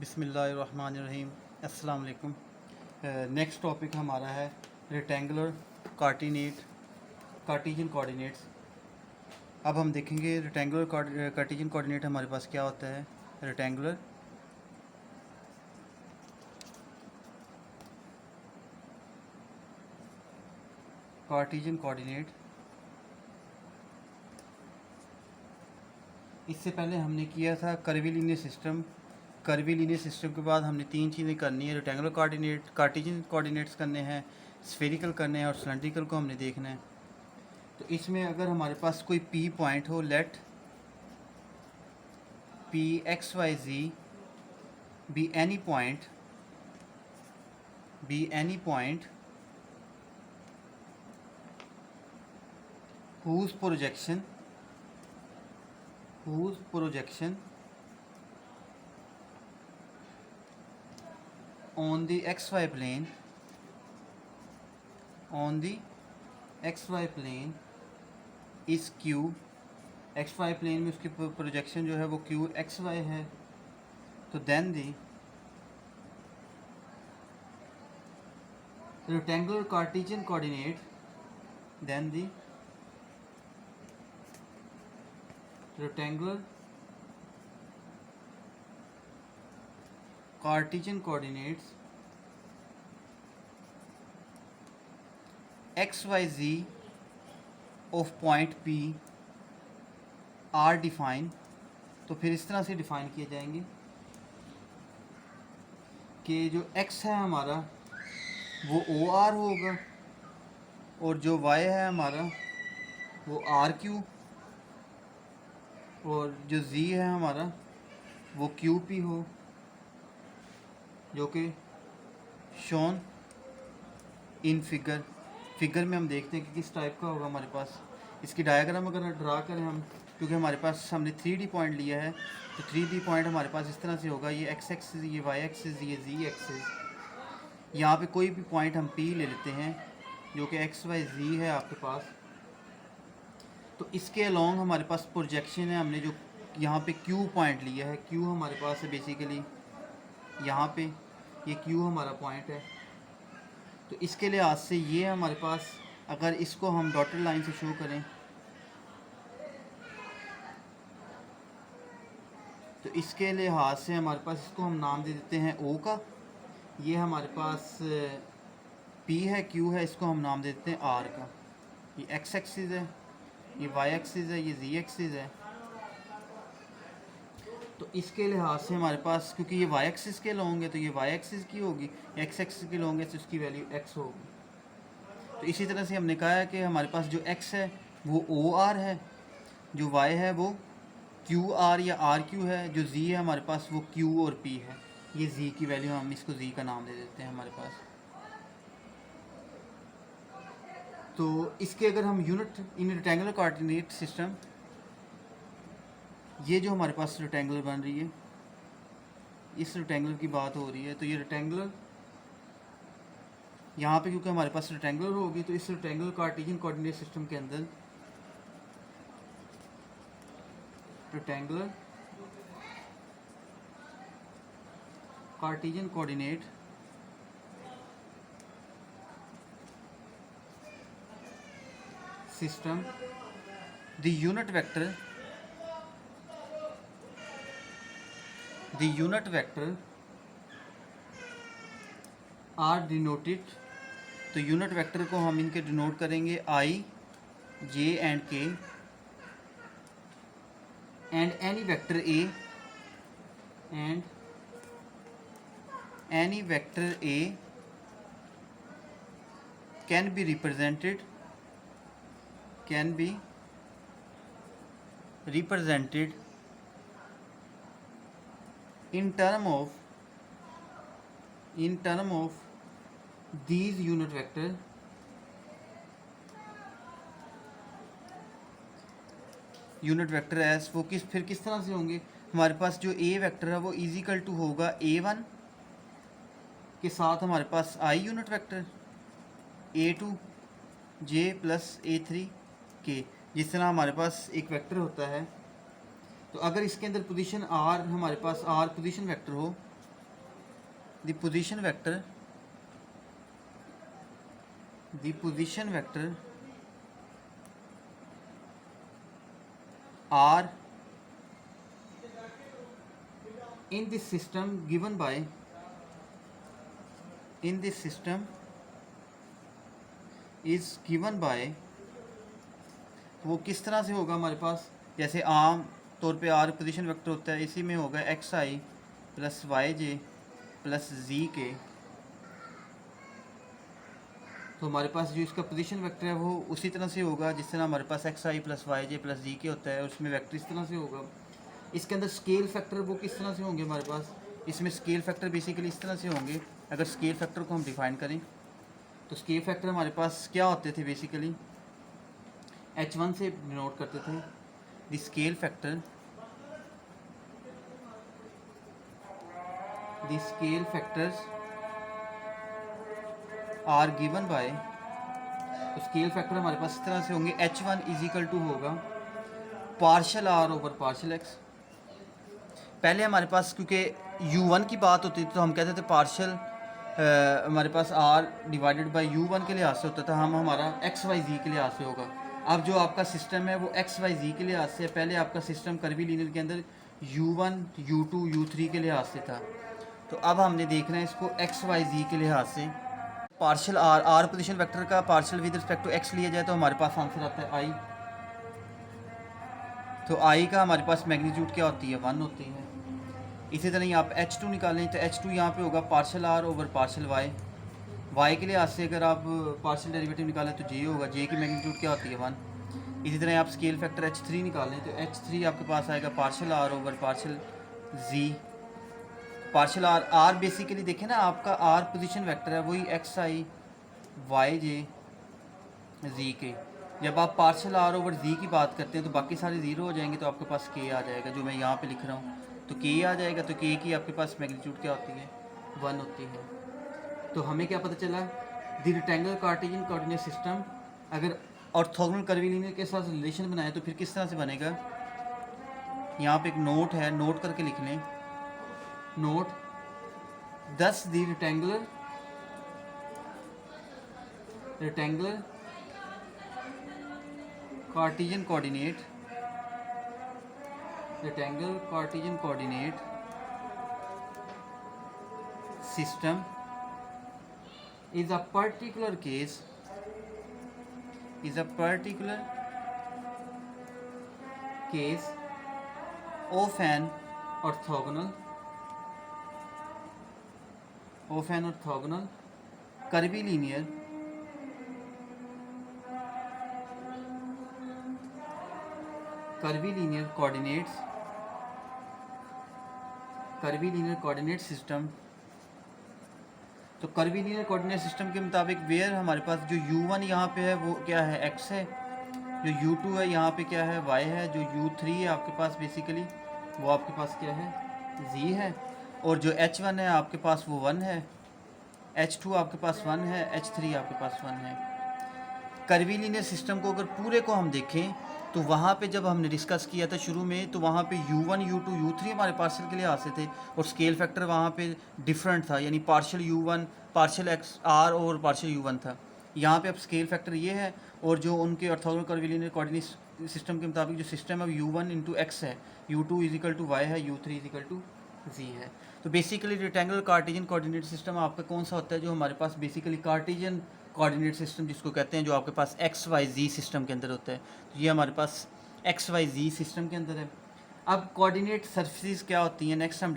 बिस्मिल्लाहिर्रहमानिर्रहीम। अस्सलाम वालेकुम। नेक्स्ट टॉपिक हमारा है रेक्टेंगुलर कार्टीजन कोऑर्डिनेट्स। अब हम देखेंगे रेक्टेंगुलर कार्टीजन कोऑर्डिनेट हमारे पास क्या होता है। रेक्टेंगुलर कार्टीजन कोऑर्डिनेट, इससे पहले हमने किया था कर्वीलिनियर सिस्टम। कर्वीलिनियर सिस्टम के बाद हमने तीन चीज़ें करनी है। रेक्टेंगुलर कोऑर्डिनेट, कार्टीजन कोऑर्डिनेट्स करने हैं, स्फेरिकल करने हैं और सिलेंड्रिकल को हमने देखना है। तो इसमें अगर हमारे पास कोई पी पॉइंट हो, let P X Y Z be any point whose projection on the xy plane is q। xy plane में उसकी प्रोजेक्शन जो है वो q xy है। तो then the rectangular Cartesian coordinate, rectangular Cartesian coordinates xyz of point P are defined। तो फिर इस तरह से डिफाइन किए जाएंगे कि जो x है हमारा वो OR होगा और जो y है हमारा वो RQ और जो z है हमारा वो QP हो, जो कि शोन इन फिगर में हम देखते हैं कि किस टाइप का होगा हमारे पास। इसकी डायग्राम अगर ड्रा करें हम, क्योंकि हमारे पास हमने 3D पॉइंट लिया है, तो 3D पॉइंट हमारे पास इस तरह से होगा। ये x एक्सिस, ये y एक्सिस, ये z एक्सिस। यहाँ पे कोई भी पॉइंट हम P ले लेते हैं जो कि x y z है आपके पास। तो इसके अलोंग हमारे पास प्रोजेक्शन है। हमने जो यहाँ पे Q पॉइंट लिया है, Q हमारे पास है बेसिकली यहाँ पे, ये Q हमारा पॉइंट है। तो इसके लिहाज से ये हमारे पास, अगर इसको हम डॉटेड लाइन से शो करें तो इसके लिहाज से हमारे पास, इसको हम नाम दे देते हैं O का। ये हमारे पास P है, Q है, इसको हम नाम दे देते हैं R का। ये x एक्सिस है, ये y एक्सिस है, ये z एक्सिस है। तो इसके लिहाज से हमारे पास, क्योंकि ये y एक्सिस के लॉन्ग है तो ये y एक्सिस की होगी, x एक्सिस के लॉन्ग है तो उसकी वैल्यू x होगी। तो इसी तरह से हमने कहा है कि हमारे पास जो x है वो OR है, जो y है वो QR या RQ है, जो z है हमारे पास वो Q और P है। ये z की वैल्यू, हम इसको z का नाम दे देते हैं हमारे पास। तो इसके अगर हम unit in rectangular coordinate system, ये जो हमारे पास रेक्टेंगुलर बन रही है, इस रेक्टेंगुलर की बात हो रही है। तो ये रेक्टेंगुलर यहाँ पे, क्योंकि हमारे पास रेक्टेंगुलर होगी, तो इस रेक्टेंगुलर कार्टेशियन कोऑर्डिनेट सिस्टम के अंदर rectangular Cartesian coordinate system, the unit vector are denoted. तो यूनिट वेक्टर को हम इनके डिनोट करेंगे I, J and K, and any vector A can be represented in term of these unit vector s. वो फिर किस तरह से होंगे, हमारे पास जो A वेक्टर है वो इजिकल टू होगा A1 के साथ हमारे पास I unit vector, A2 J plus A3 K। जिस तरह हमारे पास एक वेक्टर होता है, तो अगर इसके अंदर पोजीशन R, हमारे पास R पोजीशन वेक्टर हो, the position vector are in this system given by वो किस तरह से होगा हमारे पास, जैसे आम तौर पे आर पोजीशन वेक्टर होता है, इसी में होगा एक्स आई प्लस वाई जे प्लस जी के। तो हमारे पास जो इसका पोजीशन वेक्टर है वो उसी तरह से होगा जिस तरह हमारे पास एक्स आई प्लस वाई जे प्लस जी के होता है, उसमें वेक्टर इस तरह से होगा। इसके अंदर स्केल फैक्टर वो किस तरह से होंगे हमारे पास, इसमें स्केल फैक्टर बेसिकली इस तरह से होंगे। अगर स्केल फैक्टर को हम डिफाइन करें तो स्केल फैक्टर हमारे पास क्या होते थे, बेसिकली H1 से नोट करते थे। The scale factors are given by, तो स्केल फैक्टर हमारे पास इस तरह से होंगे। H1 इज इक्वल टू होगा partial R over partial X. पहले हमारे पास क्योंकि U1 की बात होती थी तो हम कहते थे पार्शल हमारे पास R डिवाइडेड बाय U1 के लिहाज से होता था, हम हमारा एक्स वाई जी के लिहाज से होगा। अब जो आपका सिस्टम है वो एक्स वाई जी के लिहाज से, पहले आपका सिस्टम कर्वी लीनियर के अंदर U1 U2 U3 के लिहाज से था। तो अब हमने देखना है इसको एक्स वाई जी के लिहाज से। पार्शल आर पोजीशन वेक्टर का partial with respect to X लिया जाए तो हमारे पास आंसर आता है आई। तो आई का हमारे पास मैग्नीट्यूड क्या होती है, 1 होती है। इसी तरह आप H2 निकालें तो H2 यहाँ पे होगा partial R over partial Y. Y के लिहाज से अगर आप पार्शल डेरिवेटिव निकालें तो जे होगा, जे की मैग्नीट्यूड क्या होती है 1। इसी तरह आप स्केल फैक्टर H3 निकालें तो H3 आपके पास आएगा partial R over partial Z. Partial R basically देखें ना, आपका आर पोजीशन वेक्टर है वही एक्स आई वाई जे जी के। जब आप पार्शल आर ओवर जी की बात करते हैं तो बाकी सारे ज़ीरो हो जाएंगे, तो आपके पास के आ जाएगा, जो मैं यहाँ पे लिख रहा हूँ तो के आ जाएगा। तो के की आपके पास मैग्नीट्यूड क्या होती है, 1 होती है। तो हमें क्या पता चला, the rectangular Cartesian coordinate system अगर ऑर्थोगोनल कर्वीलिनियर के साथ रिलेशन बनाए तो फिर किस तरह से बनेगा। यहाँ पे एक नोट है, नोट करके लिख लें, नोट दस the rectangular Cartesian coordinate system is a particular case of an orthogonal curvilinear coordinate system। तो कर्वीलिनियर कोऑर्डिनेट सिस्टम के मुताबिक वेयर हमारे पास जो U1 यहाँ पे है वो क्या है, x है, जो U2 है यहाँ पे क्या है, y है, जो U3 है आपके पास बेसिकली वो आपके पास क्या है, z है, और जो H1 है आपके पास वो 1 है, H2 आपके पास 1 है, H3 आपके पास 1 है। कर्वीलिनियर सिस्टम को अगर पूरे को हम देखें तो वहाँ पे जब हमने डिस्कस किया था शुरू में, तो वहाँ पे U1 U2 U3 हमारे पार्शल के लिए आते थे और स्केल फैक्टर वहाँ पे डिफरेंट था, यानी partial U1 partial X R और पार्शल U1 था। यहाँ पे अब स्केल फैक्टर ये है, और जो उनके ऑर्थोगोनल कर्वीलिनियर कोऑर्डिनेट सिस्टम के मुताबिक जो सिस्टम अब U1 इंटू एक्स है, U2 is equal to Y है, U3 इज इक्वल टू जी है। तो basically rectangular Cartesian coordinate system आपका कौन सा होता है, जो हमारे पास बेसिकली कार्टेशियन कोऑर्डिनेट सिस्टम जिसको कहते हैं, जो आपके पास एक्स वाई जी सिस्टम के अंदर होता है। तो ये हमारे पास एक्स वाई जी सिस्टम के अंदर है। अब कोऑर्डिनेट सर्फेसिस क्या होती हैं, नेक्स्ट हम